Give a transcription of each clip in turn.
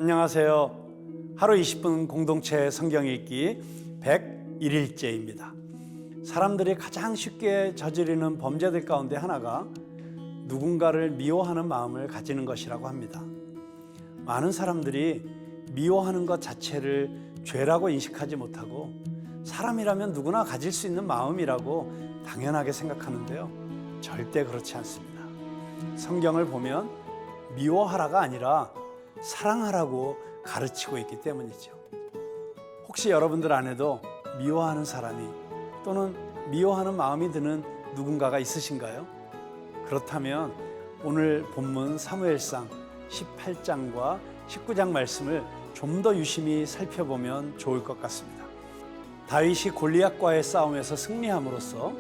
안녕하세요. 하루 20분 공동체 성경 읽기 101일째입니다. 사람들이 가장 쉽게 저지르는 범죄들 가운데 하나가 누군가를 미워하는 마음을 가지는 것이라고 합니다. 많은 사람들이 미워하는 것 자체를 죄라고 인식하지 못하고 사람이라면 누구나 가질 수 있는 마음이라고 당연하게 생각하는데요. 절대 그렇지 않습니다. 성경을 보면 미워하라가 아니라 사랑하라고 가르치고 있기 때문이죠. 혹시 여러분들 안에도 미워하는 사람이 또는 미워하는 마음이 드는 누군가가 있으신가요? 그렇다면 오늘 본문 사무엘상 18장과 19장 말씀을 좀 더 유심히 살펴보면 좋을 것 같습니다. 다윗이 골리앗과의 싸움에서 승리함으로써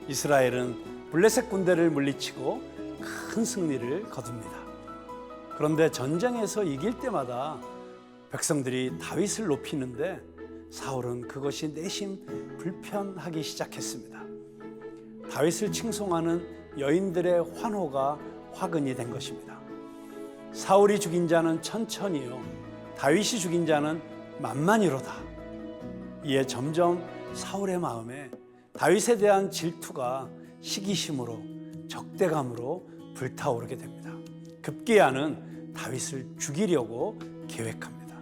이스라엘은 블레셋 군대를 물리치고 큰 승리를 거둡니다. 그런데 전쟁에서 이길 때마다 백성들이 다윗을 높이는데 사울은 그것이 내심 불편하기 시작했습니다. 다윗을 칭송하는 여인들의 환호가 화근이 된 것입니다. 사울이 죽인 자는 천천히요, 다윗이 죽인 자는 만만히로다. 이에 점점 사울의 마음에 다윗에 대한 질투가 시기심으로, 적대감으로 불타오르게 됩니다. 급기야는 다윗을 죽이려고 계획합니다.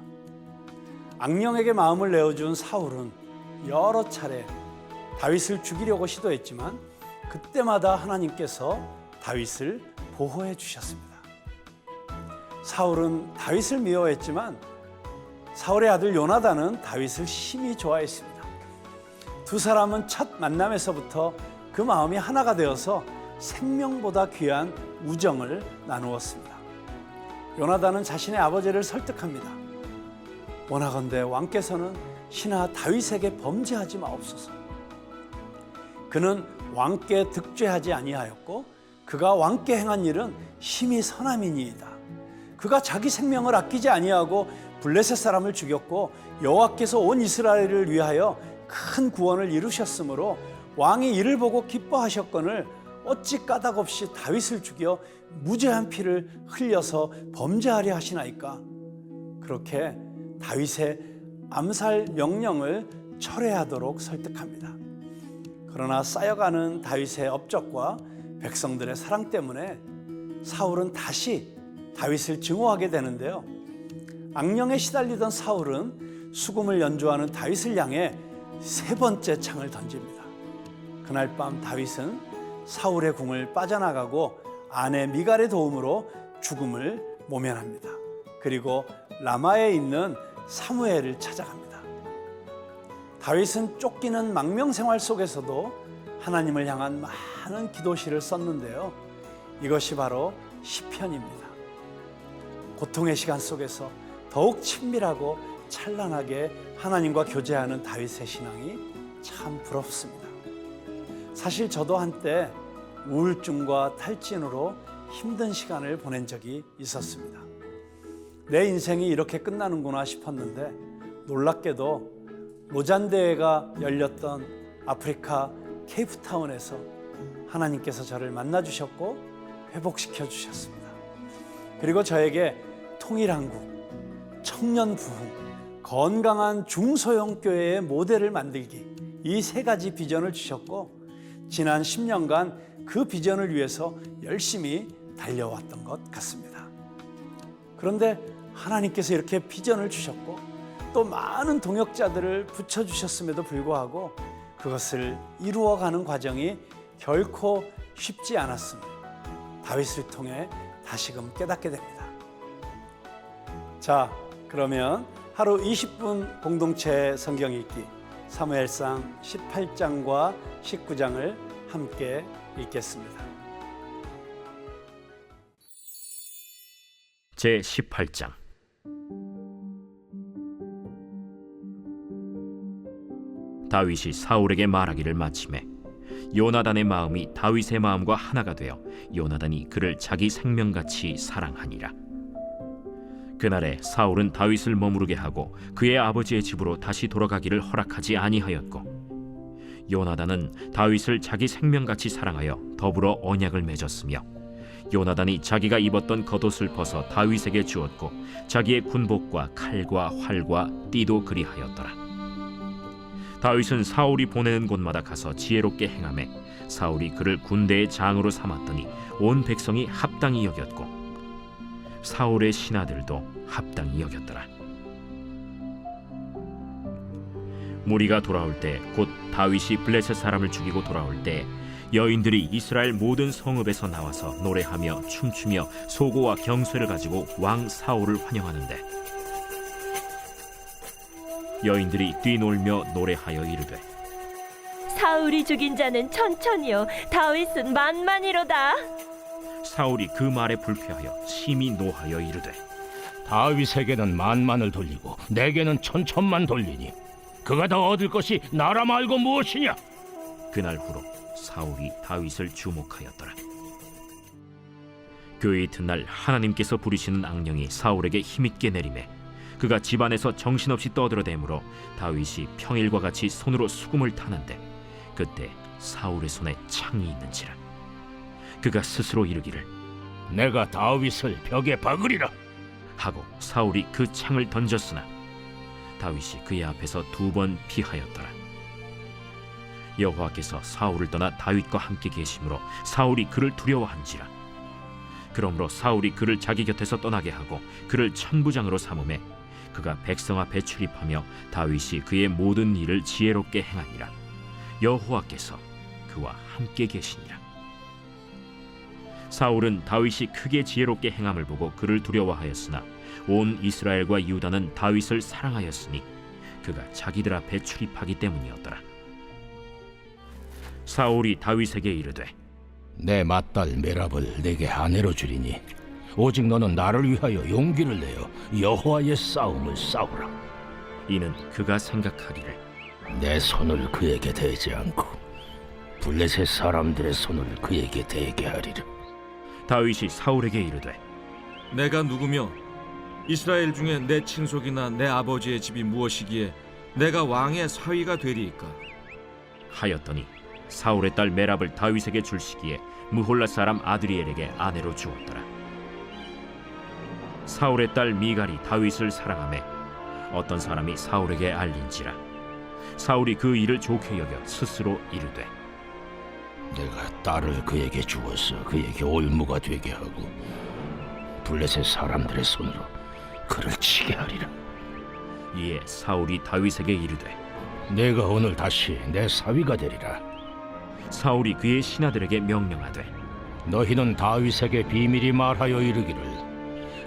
악령에게 마음을 내어준 사울은 여러 차례 다윗을 죽이려고 시도했지만 그때마다 하나님께서 다윗을 보호해 주셨습니다. 사울은 다윗을 미워했지만 사울의 아들 요나단은 다윗을 심히 좋아했습니다. 두 사람은 첫 만남에서부터 그 마음이 하나가 되어서 생명보다 귀한 우정을 나누었습니다. 요나단은 자신의 아버지를 설득합니다. 원하건대 왕께서는 신하 다윗에게 범죄하지 마옵소서. 그는 왕께 득죄하지 아니하였고 그가 왕께 행한 일은 심히 선함이니이다. 그가 자기 생명을 아끼지 아니하고 블레셋 사람을 죽였고 여호와께서 온 이스라엘을 위하여 큰 구원을 이루셨으므로 왕이 이를 보고 기뻐하셨거늘 어찌 까닭없이 다윗을 죽여 무죄한 피를 흘려서 범죄하려 하시나이까. 그렇게 다윗의 암살 명령을 철회하도록 설득합니다. 그러나 쌓여가는 다윗의 업적과 백성들의 사랑 때문에 사울은 다시 다윗을 증오하게 되는데요. 악령에 시달리던 사울은 수금을 연주하는 다윗을 향해 세 번째 창을 던집니다. 그날 밤 다윗은 사울의 궁을 빠져나가고 아내 미갈의 도움으로 죽음을 모면합니다. 그리고 라마에 있는 사무엘을 찾아갑니다. 다윗은 쫓기는 망명 생활 속에서도 하나님을 향한 많은 기도시를 썼는데요. 이것이 바로 시편입니다. 고통의 시간 속에서 더욱 친밀하고 찬란하게 하나님과 교제하는 다윗의 신앙이 참 부럽습니다. 사실 저도 한때 우울증과 탈진으로 힘든 시간을 보낸 적이 있었습니다. 내 인생이 이렇게 끝나는구나 싶었는데 놀랍게도 로잔대회가 열렸던 아프리카 케이프타운에서 하나님께서 저를 만나주셨고 회복시켜 주셨습니다. 그리고 저에게 통일한국, 청년부흥, 건강한 중소형 교회의 모델을 만들기, 이 세 가지 비전을 주셨고 지난 10년간 그 비전을 위해서 열심히 달려왔던 것 같습니다. 그런데 하나님께서 이렇게 비전을 주셨고 또 많은 동역자들을 붙여주셨음에도 불구하고 그것을 이루어가는 과정이 결코 쉽지 않았음을 다윗을 통해 다시금 깨닫게 됩니다. 자, 그러면 하루 20분 공동체 성경 읽기 사무엘상 18장과 19장을 함께 읽겠습니다. 제18장. 다윗이 사울에게 말하기를 마치매 요나단의 마음이 다윗의 마음과 하나가 되어 요나단이 그를 자기 생명같이 사랑하니라. 그날에 사울은 다윗을 머무르게 하고 그의 아버지의 집으로 다시 돌아가기를 허락하지 아니하였고 요나단은 다윗을 자기 생명같이 사랑하여 더불어 언약을 맺었으며 요나단이 자기가 입었던 겉옷을 벗어 다윗에게 주었고 자기의 군복과 칼과 활과 띠도 그리하였더라. 다윗은 사울이 보내는 곳마다 가서 지혜롭게 행하매 사울이 그를 군대의 장으로 삼았더니 온 백성이 합당히 여겼고 사울의 신하들도 합당히 여겼더라. 무리가 돌아올 때 곧 다윗이 블레셋 사람을 죽이고 돌아올 때 여인들이 이스라엘 모든 성읍에서 나와서 노래하며 춤추며 소고와 경쇠를 가지고 왕 사울을 환영하는데 여인들이 뛰놀며 노래하여 이르되 사울이 죽인 자는 천천히요 다윗은 만만이로다. 사울이 그 말에 불쾌하여 심히 노하여 이르되 다윗에게는 만만을 돌리고 내게는 천천만 돌리니 그가 더 얻을 것이 나라 말고 무엇이냐? 그날 후로 사울이 다윗을 주목하였더라. 그 이튿날 하나님께서 부리시는 악령이 사울에게 힘있게 내리매 그가 집안에서 정신없이 떠들어대므로 다윗이 평일과 같이 손으로 수금을 타는데 그때 사울의 손에 창이 있는지라. 그가 스스로 이르기를 내가 다윗을 벽에 박으리라. 하고 사울이 그 창을 던졌으나 다윗이 그의 앞에서 2번 피하였더라. 여호와께서 사울을 떠나 다윗과 함께 계심으로 사울이 그를 두려워한지라. 그러므로 사울이 그를 자기 곁에서 떠나게 하고 그를 천부장으로 삼음에 그가 백성 앞에 출입하며 다윗이 그의 모든 일을 지혜롭게 행하니라. 여호와께서 그와 함께 계시니라. 사울은 다윗이 크게 지혜롭게 행함을 보고 그를 두려워하였으나 온 이스라엘과 유다는 다윗을 사랑하였으니 그가 자기들 앞에 출입하기 때문이었더라. 사울이 다윗에게 이르되 내 맏딸 메랍을 내게 아내로 주리니 오직 너는 나를 위하여 용기를 내어 여호와의 싸움을 싸우라. 이는 그가 생각하기를 내 손을 그에게 대지 않고 블레셋 사람들의 손을 그에게 대게 하리라. 다윗이 사울에게 이르되 내가 누구며 이스라엘 중에 내 친속이나 내 아버지의 집이 무엇이기에 내가 왕의 사위가 되리이까? 하였더니 사울의 딸 메랍을 다윗에게 줄 시기에 무홀라 사람 아드리엘에게 아내로 주었더라. 사울의 딸 미갈이 다윗을 사랑하매 어떤 사람이 사울에게 알린지라. 사울이 그 일을 좋게 여겨 스스로 이르되 내가 딸을 그에게 주어서 그에게 올무가 되게 하고 블레셋 사람들의 손으로 그를 치게 하리라. 이에 사울이 다윗에게 이르되 내가 오늘 다시 내 사위가 되리라. 사울이 그의 신하들에게 명령하되 너희는 다윗에게 비밀히 말하여 이르기를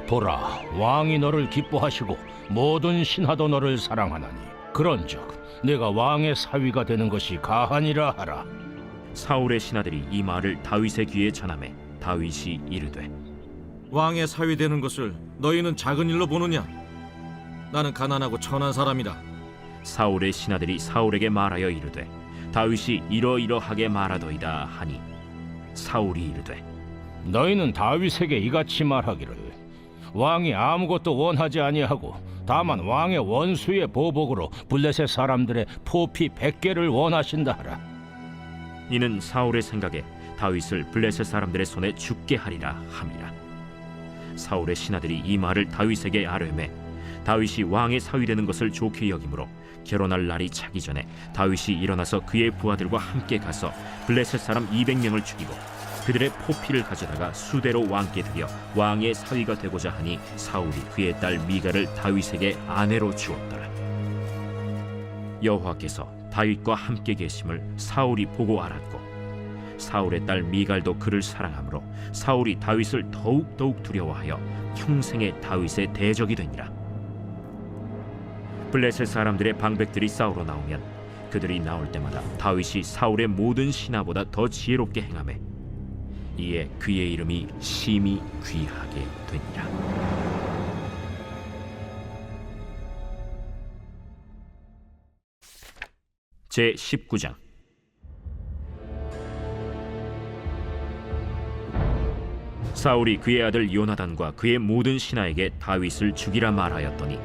보라, 왕이 너를 기뻐하시고 모든 신하도 너를 사랑하나니 그런즉 내가 왕의 사위가 되는 것이 가하니라 하라. 사울의 신하들이 이 말을 다윗의 귀에 전하매 다윗이 이르되 왕의 사위 되는 것을 너희는 작은 일로 보느냐? 나는 가난하고 천한 사람이다. 사울의 신하들이 사울에게 말하여 이르되 다윗이 이러이러하게 말하더이다 하니 사울이 이르되 너희는 다윗에게 이같이 말하기를 왕이 아무것도 원하지 아니하고 다만 왕의 원수의 보복으로 블레셋 사람들의 포피 100개를 원하신다 하라. 이는 사울의 생각에 다윗을 블레셋 사람들의 손에 죽게 하리라 함이라. 사울의 신하들이 이 말을 다윗에게 아뢰매 다윗이 왕의 사위 되는 것을 좋게 여기므로 결혼할 날이 차기 전에 다윗이 일어나서 그의 부하들과 함께 가서 블레셋 사람 200명을 죽이고 그들의 포피를 가져다가 수대로 왕께 드려 왕의 사위가 되고자 하니 사울이 그의 딸 미갈을 다윗에게 아내로 주었더라. 여호와께서 다윗과 함께 계심을 사울이 보고 알았고 사울의 딸 미갈도 그를 사랑하므로 사울이 다윗을 더욱 두려워하여 평생에 다윗의 대적이 되니라. 블레셋 사람들의 방백들이 싸우러 나오면 그들이 나올 때마다 다윗이 사울의 모든 신하보다 더 지혜롭게 행하매 이에 그의 이름이 심히 귀하게 되니라. 제 19장. 사울이 그의 아들 요나단과 그의 모든 신하에게 다윗을 죽이라 말하였더니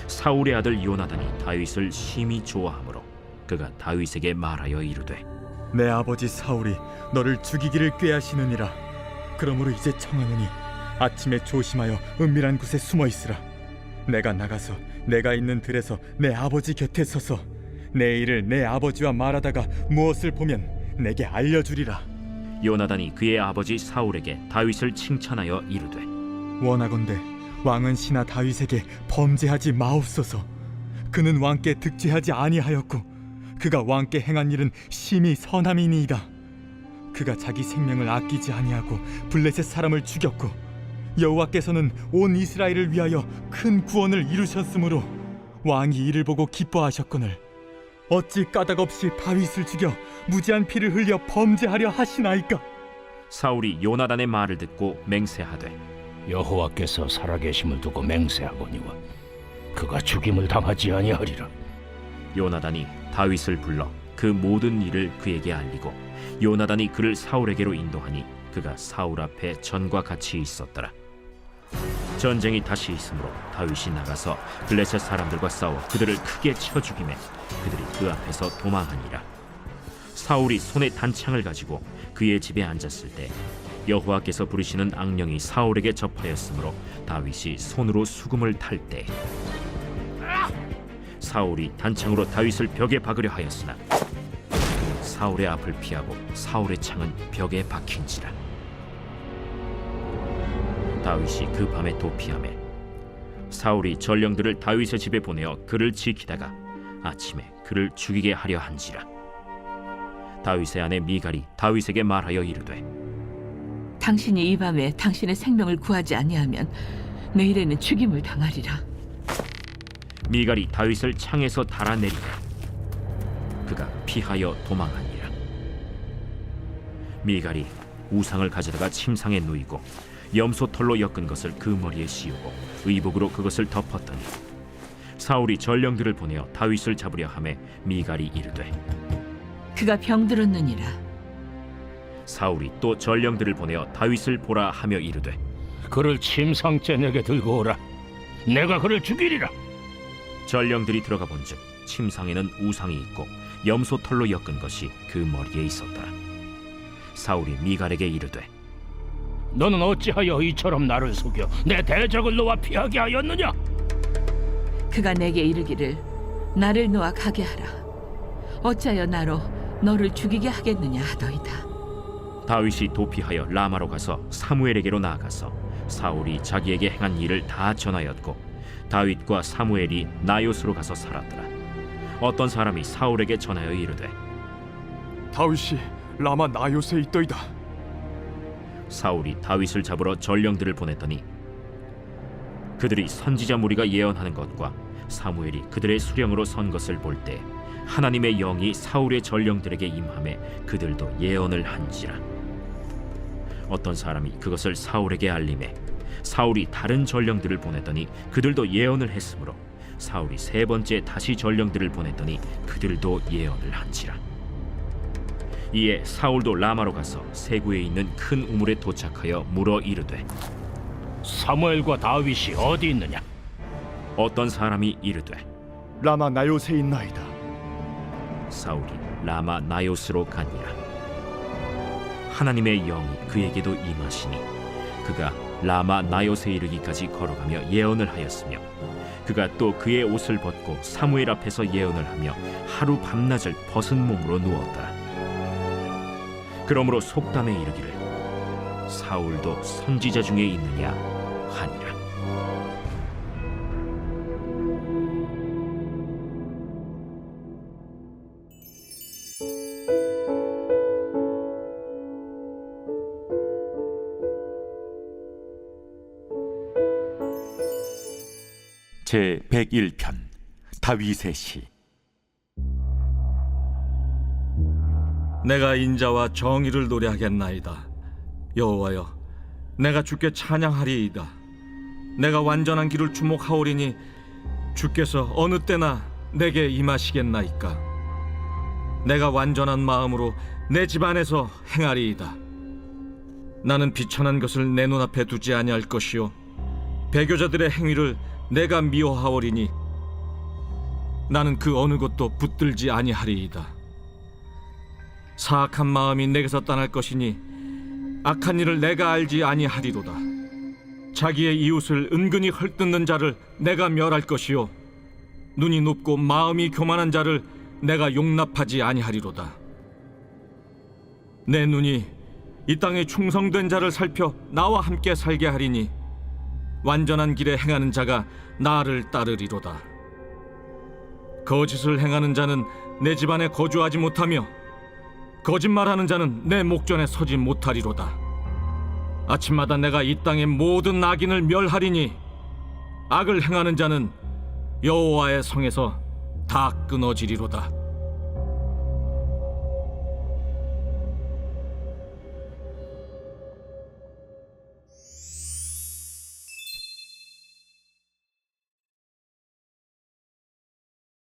사울의 아들 요나단이 다윗을 심히 좋아하므로 그가 다윗에게 말하여 이르되 내 아버지 사울이 너를 죽이기를 꾀하시느니라. 그러므로 이제 청하노니 아침에 조심하여 은밀한 곳에 숨어 있으라. 내가 나가서 내가 있는 들에서 내 아버지 곁에 서서 내 일을 내 아버지와 말하다가 무엇을 보면 내게 알려주리라. 요나단이 그의 아버지 사울에게 다윗을 칭찬하여 이르되 원하건대 왕은 신하 다윗에게 범죄하지 마옵소서. 그는 왕께 득죄하지 아니하였고 그가 왕께 행한 일은 심히 선함이니이다. 그가 자기 생명을 아끼지 아니하고 블레셋 사람을 죽였고 여호와께서는 온 이스라엘을 위하여 큰 구원을 이루셨으므로 왕이 이를 보고 기뻐하셨거늘 어찌 까닭없이 다윗을 죽여 무지한 피를 흘려 범죄하려 하시나이까? 사울이 요나단의 말을 듣고 맹세하되 여호와께서 살아계심을 두고 맹세하거니와 그가 죽임을 당하지 아니하리라. 요나단이 다윗을 불러 그 모든 일을 그에게 알리고 요나단이 그를 사울에게로 인도하니 그가 사울 앞에 전과 같이 있었더라. 전쟁이 다시 있으므로 다윗이 나가서 블레셋 사람들과 싸워 그들을 크게 쳐 죽이매 그들이 그 앞에서 도망하니라. 사울이 손에 단창을 가지고 그의 집에 앉았을 때 여호와께서 부르시는 악령이 사울에게 접하였으므로 다윗이 손으로 수금을 탈 때 사울이 단창으로 다윗을 벽에 박으려 하였으나 사울의 앞을 피하고 사울의 창은 벽에 박힌지라. 다윗이 그 밤에 도피하매 사울이 전령들을 다윗의 집에 보내어 그를 지키다가 아침에 그를 죽이게 하려 한지라. 다윗의 아내 미갈이 다윗에게 말하여 이르되 당신이 이 밤에 당신의 생명을 구하지 아니하면 내일에는 죽임을 당하리라. 미갈이 다윗을 창에서 달아내리고 그가 피하여 도망하니라. 미갈이 우상을 가져다가 침상에 누이고 염소 털로 엮은 것을 그 머리에 씌우고 의복으로 그것을 덮었더니 사울이 전령들을 보내어 다윗을 잡으려 하매 미갈이 이르되 그가 병들었느니라. 사울이 또 전령들을 보내어 다윗을 보라 하며 이르되 그를 침상째 내게 들고 오라. 내가 그를 죽이리라. 전령들이 들어가 본즉 침상에는 우상이 있고 염소 털로 엮은 것이 그 머리에 있었더라. 사울이 미갈에게 이르되 너는 어찌하여 이처럼 나를 속여 내 대적을 놓아 피하게 하였느냐? 그가 내게 이르기를 나를 놓아 가게 하라. 어찌하여 나로 너를 죽이게 하겠느냐 하더이다. 다윗이 도피하여 라마로 가서 사무엘에게로 나아가서 사울이 자기에게 행한 일을 다 전하였고 다윗과 사무엘이 나요스로 가서 살았더라. 어떤 사람이 사울에게 전하여 이르되 다윗이 라마 나요스에 있더이다. 사울이 다윗을 잡으러 전령들을 보냈더니 그들이 선지자 무리가 예언하는 것과 사무엘이 그들의 수령으로 선 것을 볼 때 하나님의 영이 사울의 전령들에게 임하매 그들도 예언을 한지라. 어떤 사람이 그것을 사울에게 알림해 사울이 다른 전령들을 보냈더니 그들도 예언을 했으므로 사울이 세 번째 다시 전령들을 보냈더니 그들도 예언을 한지라. 이에 사울도 라마로 가서 세구에 있는 큰 우물에 도착하여 물어 이르되 사무엘과 다윗이 어디 있느냐? 어떤 사람이 이르되 라마 나요스에 있나이다. 사울이 라마 나요스로 가니라. 하나님의 영이 그에게도 임하시니 그가 라마 나요스에 이르기까지 걸어가며 예언을 하였으며 그가 또 그의 옷을 벗고 사무엘 앞에서 예언을 하며 하루 밤낮을 벗은 몸으로 누웠더라. 그러므로 속담에 이르기를 사울도 선지자 중에 있느냐 하니라. 제 101편 다윗의 시. 내가 인자와 정의를 노래하겠나이다. 여호와여, 내가 주께 찬양하리이다. 내가 완전한 길을 주목하오리니 주께서 어느 때나 내게 임하시겠나이까. 내가 완전한 마음으로 내 집안에서 행하리이다. 나는 비천한 것을 내 눈앞에 두지 아니할 것이요 배교자들의 행위를 내가 미워하오리니 나는 그 어느 것도 붙들지 아니하리이다. 사악한 마음이 내게서 떠날 것이니 악한 일을 내가 알지 아니하리로다. 자기의 이웃을 은근히 헐뜯는 자를 내가 멸할 것이요 눈이 높고 마음이 교만한 자를 내가 용납하지 아니하리로다. 내 눈이 이 땅에 충성된 자를 살펴 나와 함께 살게 하리니 완전한 길에 행하는 자가 나를 따르리로다. 거짓을 행하는 자는 내 집안에 거주하지 못하며 거짓말하는 자는 내 목전에 서지 못하리로다. 아침마다 내가 이 땅의 모든 악인을 멸하리니 악을 행하는 자는 여호와의 성에서 다 끊어지리로다.